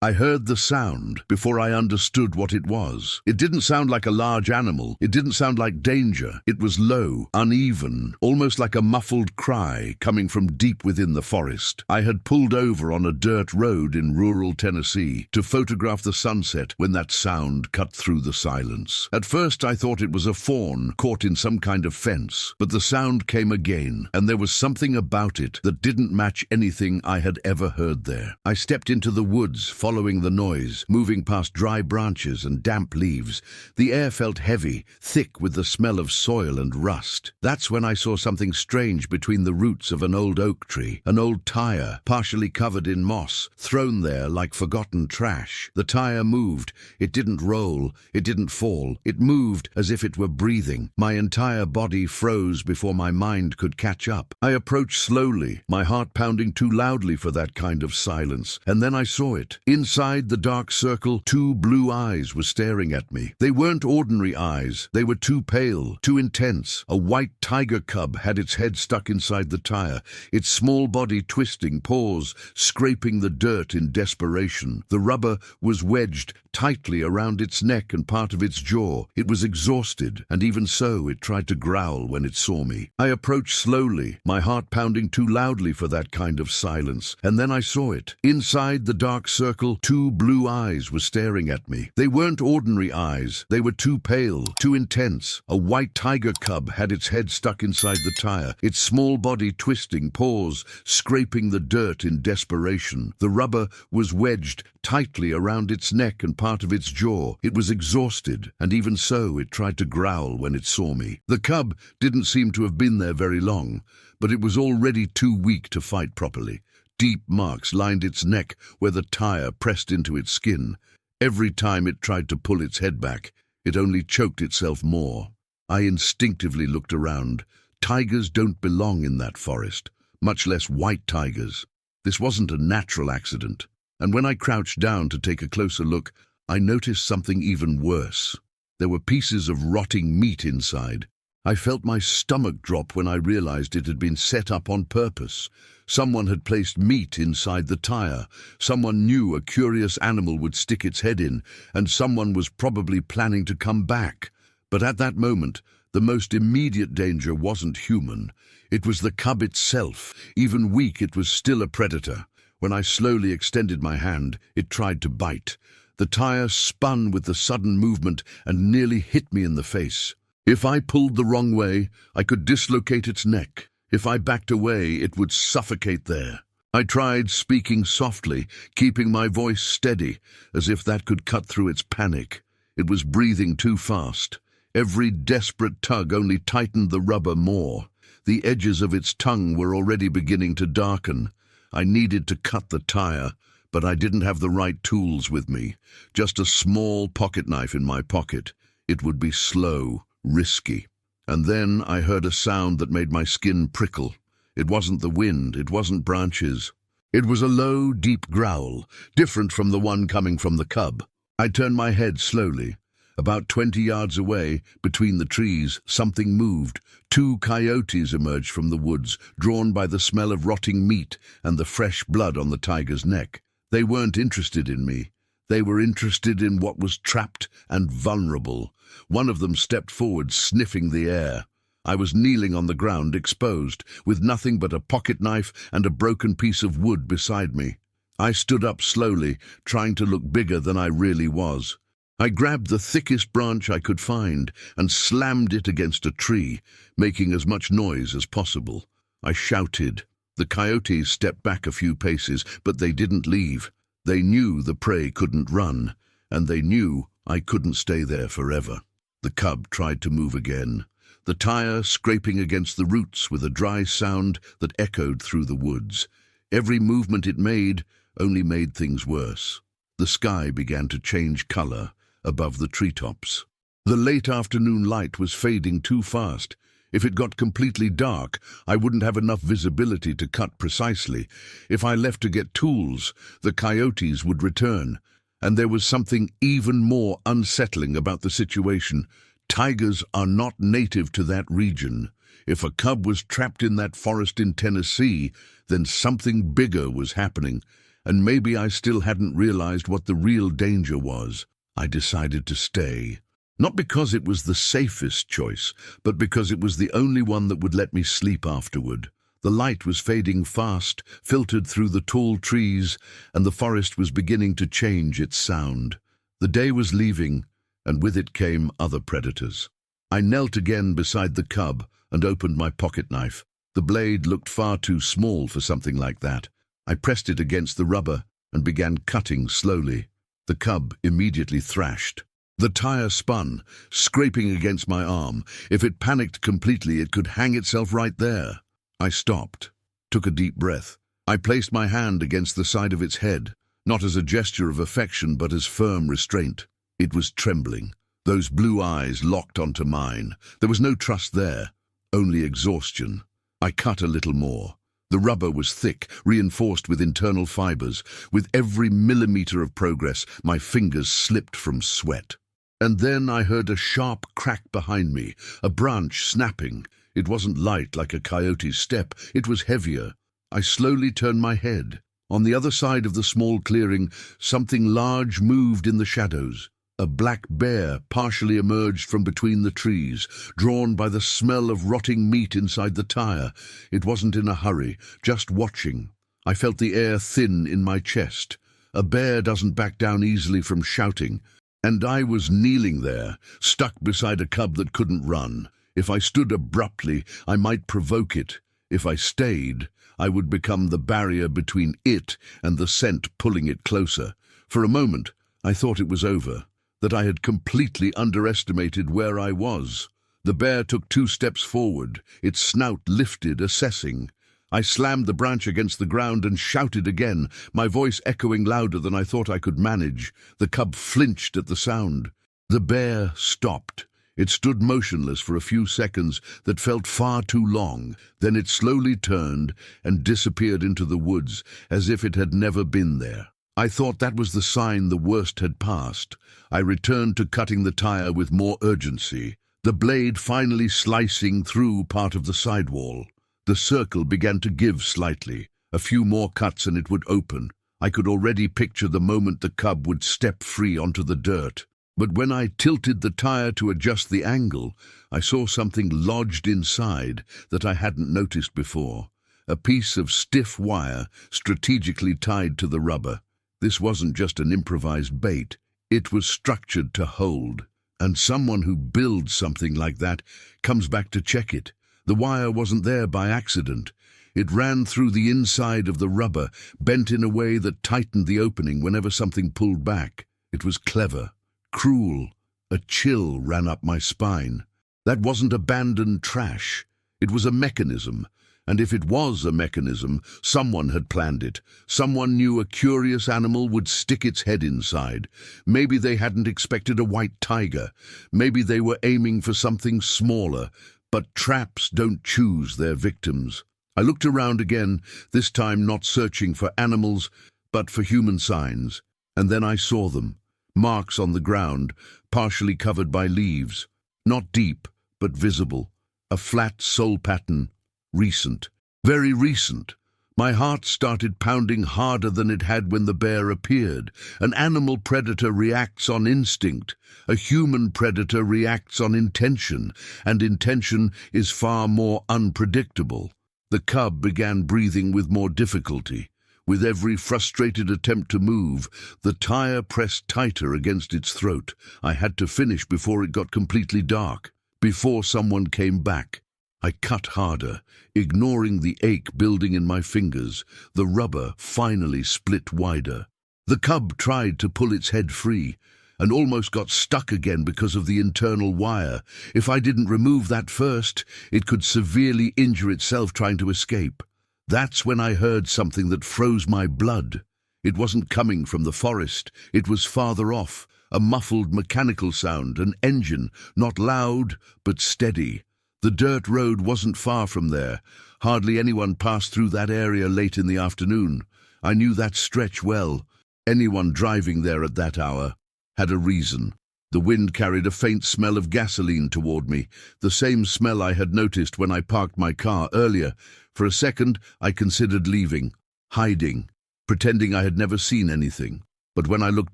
I heard the sound before I understood what it was. It didn't sound like a large animal. It didn't sound like danger. It was low, uneven, almost like a muffled cry coming from deep within the forest. I had pulled over on a dirt road in rural Tennessee to photograph the sunset when that sound cut through the silence. At first I thought it was a fawn caught in some kind of fence, but the sound came again, and there was something about it that didn't match anything I had ever heard there. I stepped into the woods, following the noise, moving past dry branches and damp leaves. The air felt heavy, thick with the smell of soil and rust. That's when I saw something strange between the roots of an old oak tree. An old tire, partially covered in moss, thrown there like forgotten trash. The tire moved. It didn't roll. It didn't fall. It moved as if it were breathing. My entire body froze before my mind could catch up. I approached slowly, my heart pounding too loudly for that kind of silence, and then I saw it. Inside the dark circle, two blue eyes were staring at me. They weren't ordinary eyes. They were too pale, too intense. A white tiger cub had its head stuck inside the tire, its small body twisting, paws scraping the dirt in desperation. The rubber was wedged tightly around its neck and part of its jaw. It was exhausted, and even so, it tried to growl when it saw me. I approached slowly, my heart pounding too loudly for that kind of silence, and then I saw it. Inside the dark circle, two blue eyes were staring at me. They weren't ordinary eyes. They were too pale, too intense. A white tiger cub had its head stuck inside the tire, its small body twisting, paws scraping the dirt in desperation. The rubber was wedged tightly around its neck and part of its jaw. It was exhausted, and even so, it tried to growl when it saw me. The cub didn't seem to have been there very long, but it was already too weak to fight properly. Deep marks lined its neck where the tire pressed into its skin. Every time it tried to pull its head back, it only choked itself more. I instinctively looked around. Tigers don't belong in that forest, much less white tigers. This wasn't a natural accident. And when I crouched down to take a closer look, I noticed something even worse. There were pieces of rotting meat inside. I felt my stomach drop when I realized it had been set up on purpose. Someone had placed meat inside the tire. Someone knew a curious animal would stick its head in, and someone was probably planning to come back. But at that moment, the most immediate danger wasn't human. It was the cub itself. Even weak, it was still a predator. When I slowly extended my hand, it tried to bite. The tire spun with the sudden movement and nearly hit me in the face. If I pulled the wrong way, I could dislocate its neck. If I backed away, it would suffocate there. I tried speaking softly, keeping my voice steady, as if that could cut through its panic. It was breathing too fast. Every desperate tug only tightened the rubber more. The edges of its tongue were already beginning to darken. I needed to cut the tire, but I didn't have the right tools with me. Just a small pocket knife in my pocket. It would be slow, risky. And then I heard a sound that made my skin prickle. It wasn't the wind, it wasn't branches. It was a low, deep growl, different from the one coming from the cub. I turned my head slowly. About 20 yards away, between the trees, something moved. Two coyotes emerged from the woods, drawn by the smell of rotting meat and the fresh blood on the tiger's neck. They weren't interested in me. They were interested in what was trapped and vulnerable. One of them stepped forward, sniffing the air. I was kneeling on the ground, exposed, with nothing but a pocket knife and a broken piece of wood beside me. I stood up slowly, trying to look bigger than I really was. I grabbed the thickest branch I could find and slammed it against a tree, making as much noise as possible. I shouted. The coyotes stepped back a few paces, but they didn't leave. They knew the prey couldn't run, and they knew I couldn't stay there forever. The cub tried to move again, the tire scraping against the roots with a dry sound that echoed through the woods. Every movement it made only made things worse. The sky began to change color above the treetops. The late afternoon light was fading too fast. If it got completely dark, I wouldn't have enough visibility to cut precisely. If I left to get tools, the coyotes would return. And there was something even more unsettling about the situation. Tigers are not native to that region. If a cub was trapped in that forest in Tennessee, then something bigger was happening. and maybe I still hadn't realized what the real danger was. I decided to stay. Not because it was the safest choice, but because it was the only one that would let me sleep afterward. The light was fading fast, filtered through the tall trees, and the forest was beginning to change its sound. The day was leaving, and with it came other predators. I knelt again beside the cub and opened my pocket knife. The blade looked far too small for something like that. I pressed it against the rubber and began cutting slowly. The cub immediately thrashed. The tire spun, scraping against my arm. If it panicked completely, it could hang itself right there. I stopped, took a deep breath. I placed my hand against the side of its head, not as a gesture of affection but as firm restraint. It was trembling. Those blue eyes locked onto mine. There was no trust there, only exhaustion. I cut a little more. The rubber was thick, reinforced with internal fibers. With every millimeter of progress, my fingers slipped from sweat. And then I heard a sharp crack behind me, a branch snapping. It wasn't light like a coyote's step, it was heavier. I slowly turned my head. On the other side of the small clearing, something large moved in the shadows. A black bear partially emerged from between the trees, drawn by the smell of rotting meat inside the tire. It wasn't in a hurry, just watching. I felt the air thin in my chest. A bear doesn't back down easily from shouting. And I was kneeling there, stuck beside a cub that couldn't run. If I stood abruptly, I might provoke it. If I stayed, I would become the barrier between it and the scent pulling it closer. For a moment, I thought it was over, that I had completely underestimated where I was. The bear took 2 steps forward, its snout lifted, assessing. I slammed the branch against the ground and shouted again, my voice echoing louder than I thought I could manage. The cub flinched at the sound. The bear stopped. It stood motionless for a few seconds that felt far too long. Then it slowly turned and disappeared into the woods as if it had never been there. I thought that was the sign the worst had passed. I returned to cutting the tire with more urgency, the blade finally slicing through part of the sidewall. The circle began to give slightly. A few more cuts and it would open. I could already picture the moment the cub would step free onto the dirt. But when I tilted the tire to adjust the angle, I saw something lodged inside that I hadn't noticed before. A piece of stiff wire strategically tied to the rubber. This wasn't just an improvised bait. It was structured to hold. And someone who builds something like that comes back to check it. The wire wasn't there by accident. It ran through the inside of the rubber, bent in a way that tightened the opening whenever something pulled back. It was clever, cruel. A chill ran up my spine. That wasn't abandoned trash. It was a mechanism. And if it was a mechanism, someone had planned it. Someone knew a curious animal would stick its head inside. Maybe they hadn't expected a white tiger. Maybe they were aiming for something smaller. But traps don't choose their victims. I looked around again, this time not searching for animals, but for human signs. And then I saw them. Marks on the ground, partially covered by leaves. Not deep, but visible. A flat sole pattern. Recent. Very recent. My heart started pounding harder than it had when the bear appeared. An animal predator reacts on instinct. A human predator reacts on intention, and intention is far more unpredictable. The cub began breathing with more difficulty. With every frustrated attempt to move, the tire pressed tighter against its throat. I had to finish before it got completely dark, before someone came back. I cut harder, ignoring the ache building in my fingers. The rubber finally split wider. The cub tried to pull its head free, and almost got stuck again because of the internal wire. If I didn't remove that first, it could severely injure itself trying to escape. That's when I heard something that froze my blood. It wasn't coming from the forest. It was farther off, a muffled mechanical sound, an engine, not loud, but steady. The dirt road wasn't far from there. Hardly anyone passed through that area late in the afternoon. I knew that stretch well. Anyone driving there at that hour had a reason. The wind carried a faint smell of gasoline toward me, the same smell I had noticed when I parked my car earlier. For a second, I considered leaving, hiding. pretending I had never seen anything. But when I looked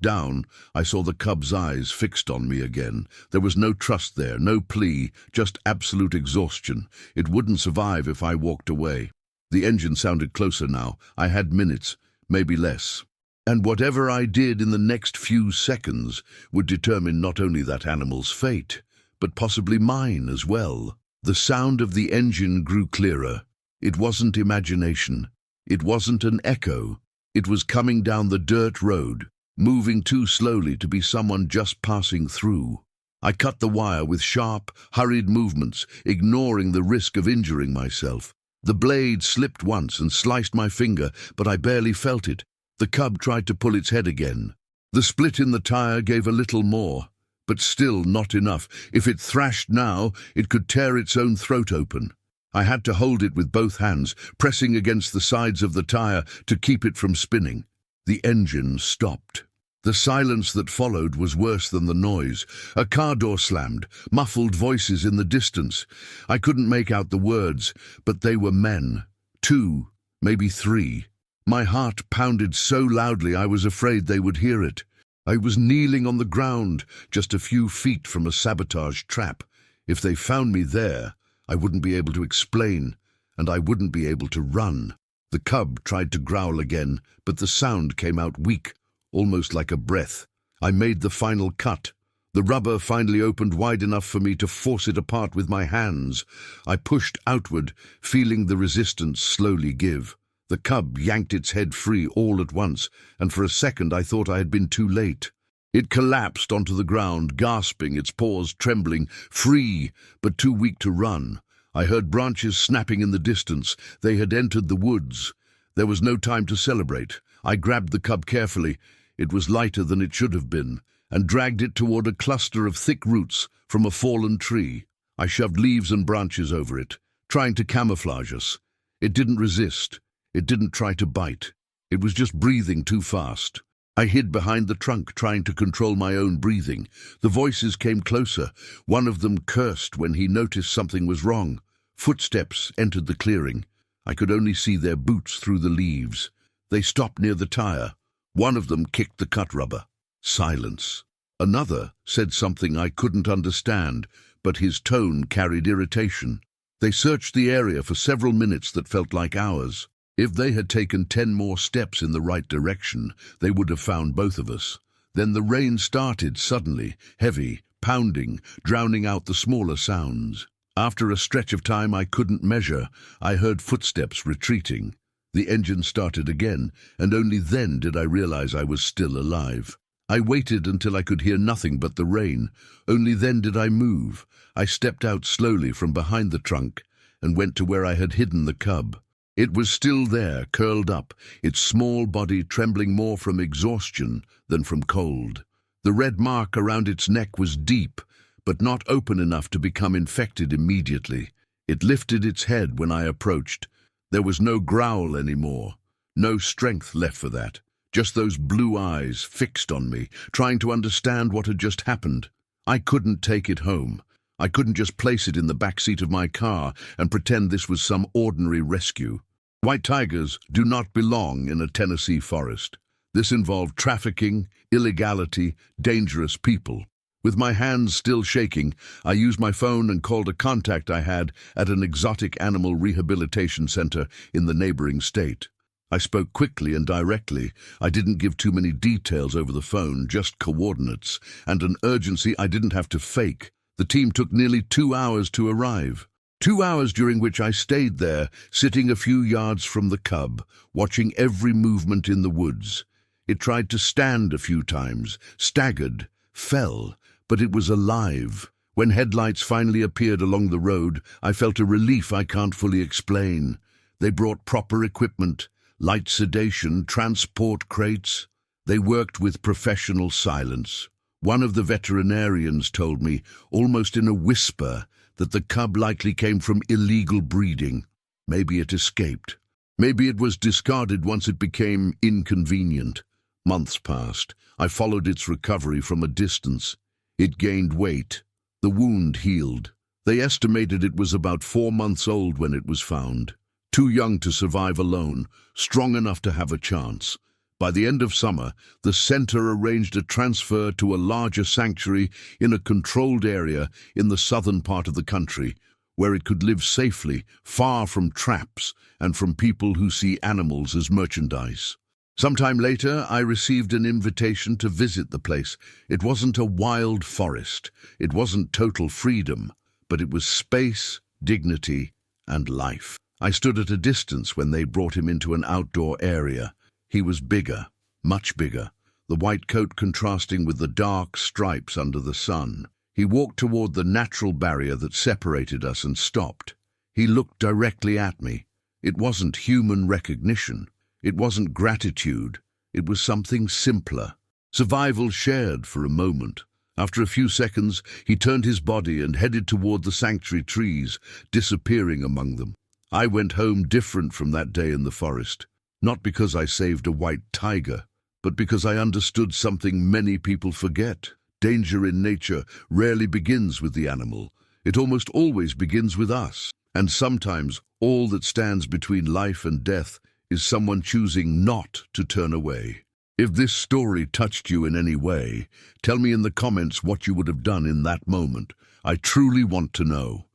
down, I saw the cub's eyes fixed on me again. There was no trust there, no plea, just absolute exhaustion. It wouldn't survive if I walked away. The engine sounded closer now. I had minutes, maybe less. And whatever I did in the next few seconds would determine not only that animal's fate, but possibly mine as well. The sound of the engine grew clearer. It wasn't imagination. It wasn't an echo. It was coming down the dirt road, moving too slowly to be someone just passing through. I cut the wire with sharp, hurried movements, ignoring the risk of injuring myself. The blade slipped once and sliced my finger, but I barely felt it. The cub tried to pull its head again. The split in the tire gave a little more, but still not enough. If it thrashed now, it could tear its own throat open. I had to hold it with both hands, pressing against the sides of the tire to keep it from spinning. The engine stopped. The silence that followed was worse than the noise. A car door slammed, muffled voices in the distance. I couldn't make out the words, but they were men. 2, maybe 3. My heart pounded so loudly I was afraid they would hear it. I was kneeling on the ground, just a few feet from a sabotage trap. If they found me there, I wouldn't be able to explain, and I wouldn't be able to run. The cub tried to growl again, but the sound came out weak, almost like a breath. I made the final cut. The rubber finally opened wide enough for me to force it apart with my hands. I pushed outward, feeling the resistance slowly give. The cub yanked its head free all at once, and for a second I thought I had been too late. It collapsed onto the ground, gasping, its paws trembling, free, but too weak to run. I heard branches snapping in the distance. They had entered the woods. There was no time to celebrate. I grabbed the cub carefully. It was lighter than it should have been, and dragged it toward a cluster of thick roots from a fallen tree. I shoved leaves and branches over it, trying to camouflage us. It didn't resist. It didn't try to bite. It was just breathing too fast. I hid behind the trunk, trying to control my own breathing. The voices came closer. One of them cursed when he noticed something was wrong. Footsteps entered the clearing. I could only see their boots through the leaves. They stopped near the tire. One of them kicked the cut rubber. Silence. Another said something I couldn't understand, but his tone carried irritation. They searched the area for several minutes that felt like hours. If they had taken 10 more steps in the right direction, they would have found both of us. Then the rain started suddenly, heavy, pounding, drowning out the smaller sounds. After a stretch of time I couldn't measure, I heard footsteps retreating. The engine started again, and only then did I realize I was still alive. I waited until I could hear nothing but the rain. Only then did I move. I stepped out slowly from behind the trunk and went to where I had hidden the cub. It was still there, curled up, its small body trembling more from exhaustion than from cold. The red mark around its neck was deep, but not open enough to become infected immediately. It lifted its head when I approached. There was no growl anymore, no strength left for that. Just those blue eyes fixed on me, trying to understand what had just happened. I couldn't take it home. I couldn't just place it in the back seat of my car and pretend this was some ordinary rescue. White tigers do not belong in a Tennessee forest. This involved trafficking, illegality, dangerous people. With my hands still shaking, I used my phone and called a contact I had at an exotic animal rehabilitation center in the neighboring state. I spoke quickly and directly. I didn't give too many details over the phone, just coordinates, and an urgency I didn't have to fake. The team took nearly 2 hours to arrive. 2 hours during which I stayed there, sitting a few yards from the cub, watching every movement in the woods. It tried to stand a few times, staggered, fell, but it was alive. When headlights finally appeared along the road, I felt a relief I can't fully explain. They brought proper equipment, light sedation, transport crates. They worked with professional silence. One of the veterinarians told me, almost in a whisper, that the cub likely came from illegal breeding. Maybe it escaped. Maybe it was discarded once it became inconvenient. Months passed. I followed its recovery from a distance. It gained weight. The wound healed. They estimated it was about 4 months old when it was found. Too young to survive alone, strong enough to have a chance. By the end of summer, the center arranged a transfer to a larger sanctuary in a controlled area in the southern part of the country, where it could live safely, far from traps and from people who see animals as merchandise. Sometime later, I received an invitation to visit the place. It wasn't a wild forest, it wasn't total freedom, but it was space, dignity, and life. I stood at a distance when they brought him into an outdoor area. He was bigger, much bigger, the white coat contrasting with the dark stripes under the sun. He walked toward the natural barrier that separated us and stopped. He looked directly at me. It wasn't human recognition. It wasn't gratitude. It was something simpler. Survival shared for a moment. After a few seconds, he turned his body and headed toward the sanctuary trees, disappearing among them. I went home different from that day in the forest. Not because I saved a white tiger, but because I understood something many people forget. Danger in nature rarely begins with the animal. It almost always begins with us. And sometimes all that stands between life and death is someone choosing not to turn away. If this story touched you in any way, tell me in the comments what you would have done in that moment. I truly want to know.